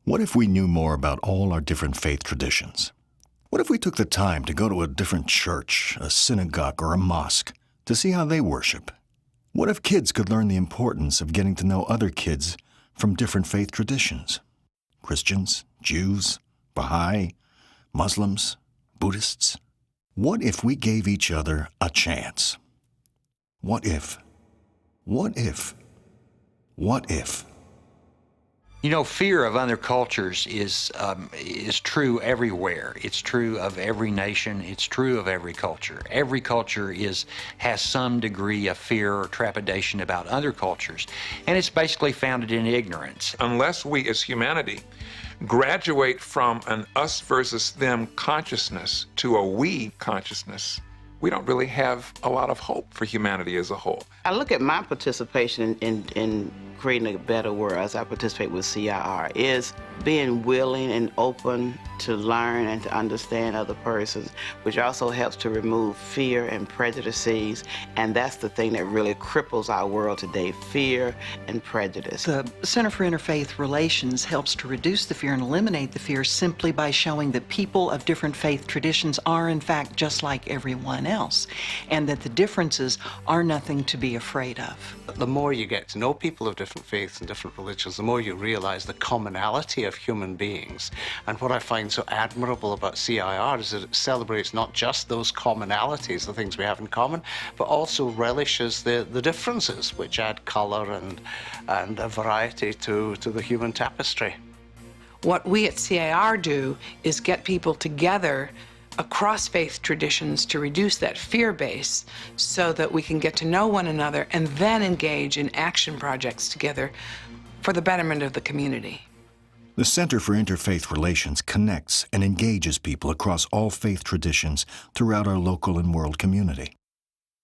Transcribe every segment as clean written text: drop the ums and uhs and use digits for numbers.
What if we knew more about all our different faith traditions? What if we took the time to go to a different church, a synagogue, or a mosque to see how they worship? What if kids could learn the importance of getting to know other kids from different faith traditions? Christians, Jews, Baha'i, Muslims, Buddhists. What if we gave each other a chance? What if? What if? What if? You know, fear of other cultures is true everywhere. It's true of every nation. It's true of every culture. Every culture has some degree of fear or trepidation about other cultures, and it's basically founded in ignorance. Unless we as humanity graduate from an us versus them consciousness to a we consciousness, we don't really have a lot of hope for humanity as a whole. I look at my participation in creating a better world as I participate with CIR is being willing and open to learn and to understand other persons, which also helps to remove fear and prejudices, and that's the thing that really cripples our world today, fear and prejudice. The Center for Interfaith Relations helps to reduce the fear and eliminate the fear simply by showing that people of different faith traditions are in fact just like everyone else, and that the differences are nothing to be afraid of. The more you get to know people of different faiths and different religions, the more you realize the commonality of human beings. And what I find so admirable about CIR is that it celebrates not just those commonalities, the things we have in common, but also relishes the differences, which add color and a variety to the human tapestry. What we at CIR do is get people together across faith traditions to reduce that fear base so that we can get to know one another and then engage in action projects together for the betterment of the community. The Center for Interfaith Relations connects and engages people across all faith traditions throughout our local and world community.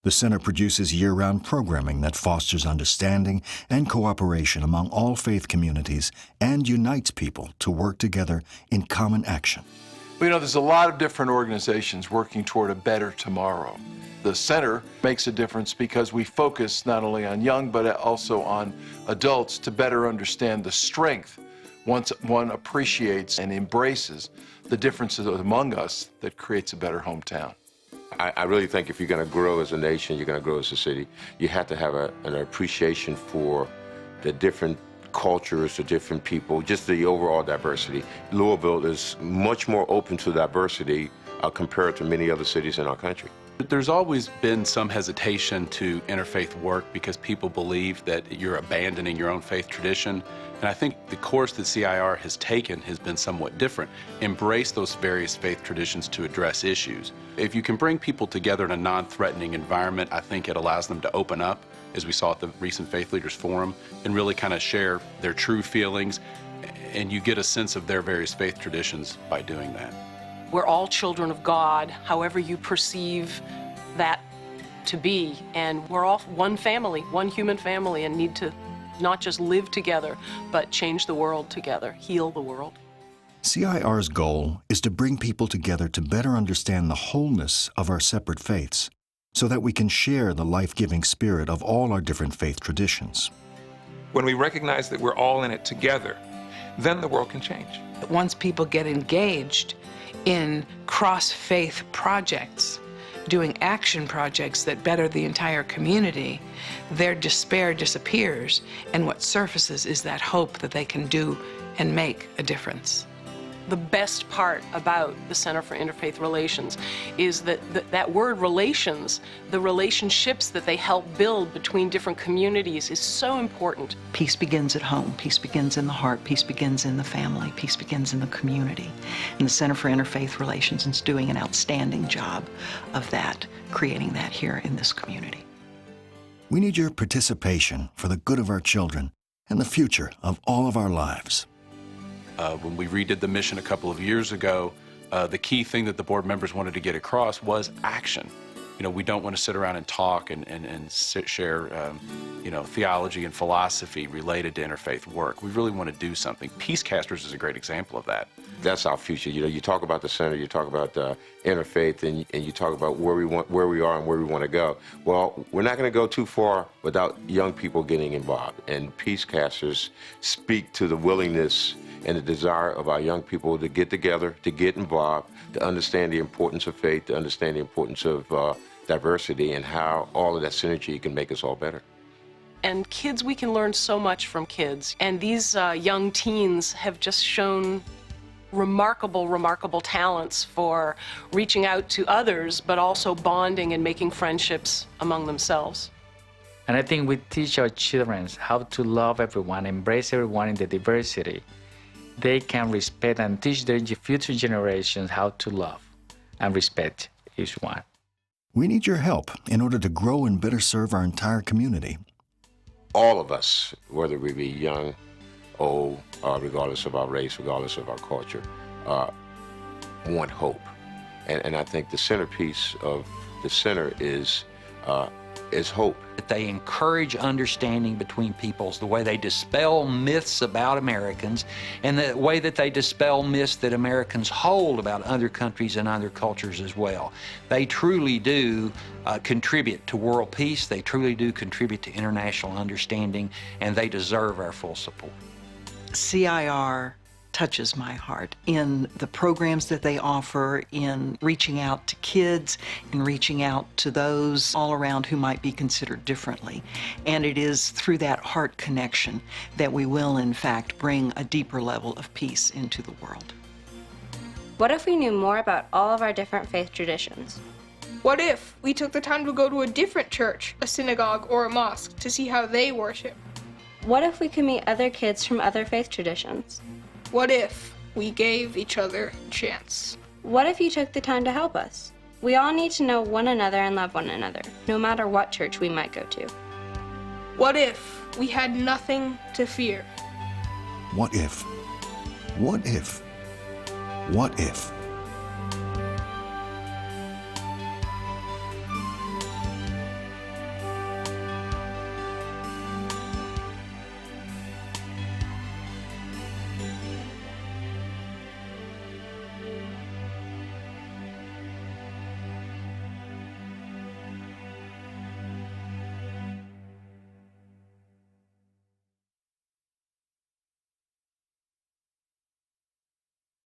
The center produces year-round programming that fosters understanding and cooperation among all faith communities and unites people to work together in common action. You know, there's a lot of different organizations working toward a better tomorrow. The center makes a difference because we focus not only on young, but also on adults to better understand the strength once one appreciates and embraces the differences among us that creates a better hometown. I really think if you're going to grow as a nation, you're going to grow as a city, you have to have an appreciation for the different cultures, the different people, just the overall diversity. Louisville is much more open to diversity compared to many other cities in our country. There's always been some hesitation to interfaith work because people believe that you're abandoning your own faith tradition. And I think the course that CIR has taken has been somewhat different. Embrace those various faith traditions to address issues. If you can bring people together in a non-threatening environment, I think it allows them to open up, as we saw at the recent Faith Leaders Forum, and really kind of share their true feelings, and you get a sense of their various faith traditions by doing that. We're all children of God, however you perceive that to be, and we're all one family, one human family, and need to not just live together, but change the world together, heal the world. CIR's goal is to bring people together to better understand the wholeness of our separate faiths, so that we can share the life-giving spirit of all our different faith traditions. When we recognize that we're all in it together, then the world can change. Once people get engaged in cross-faith projects, doing action projects that better the entire community, their despair disappears, and what surfaces is that hope that they can do and make a difference. The best part about the Center for Interfaith Relations is that that word relations, the relationships that they help build between different communities is so important. Peace begins at home. Peace begins in the heart. Peace begins in the family. Peace begins in the community. And the Center for Interfaith Relations is doing an outstanding job of that, creating that here in this community. We need your participation for the good of our children and the future of all of our lives. When we redid the mission a couple of years ago, the key thing that the board members wanted to get across was action. You know, we don't want to sit around and talk and share, you know, theology and philosophy related to interfaith work. We really want to do something. Peacecasters is a great example of that. That's our future. You know, you talk about the center, you talk about interfaith, and you talk about where we are and where we want to go. Well, we're not going to go too far without young people getting involved. And Peacecasters speak to the willingness and the desire of our young people to get together, to get involved, to understand the importance of faith, to understand the importance of diversity, and how all of that synergy can make us all better. And kids, we can learn so much from kids. And these young teens have just shown remarkable talents for reaching out to others, but also bonding and making friendships among themselves. And I think we teach our children how to love everyone, embrace everyone in the diversity. They can respect and teach their future generations how to love and respect each one. We need your help in order to grow and better serve our entire community. All of us, whether we be young, old, regardless of our race, regardless of our culture, want hope. And I think the centerpiece of the center is hope. That they encourage understanding between peoples, the way they dispel myths about Americans, and the way that they dispel myths that Americans hold about other countries and other cultures as well. They truly do contribute to world peace, they truly do contribute to international understanding, and they deserve our full support. CIR touches my heart in the programs that they offer, in reaching out to kids, in reaching out to those all around who might be considered differently. And it is through that heart connection that we will, in fact, bring a deeper level of peace into the world. What if we knew more about all of our different faith traditions? What if we took the time to go to a different church, a synagogue, or a mosque to see how they worship? What if we could meet other kids from other faith traditions? What if we gave each other a chance? What if you took the time to help us? We all need to know one another and love one another, no matter what church we might go to. What if we had nothing to fear? What if? What if? What if?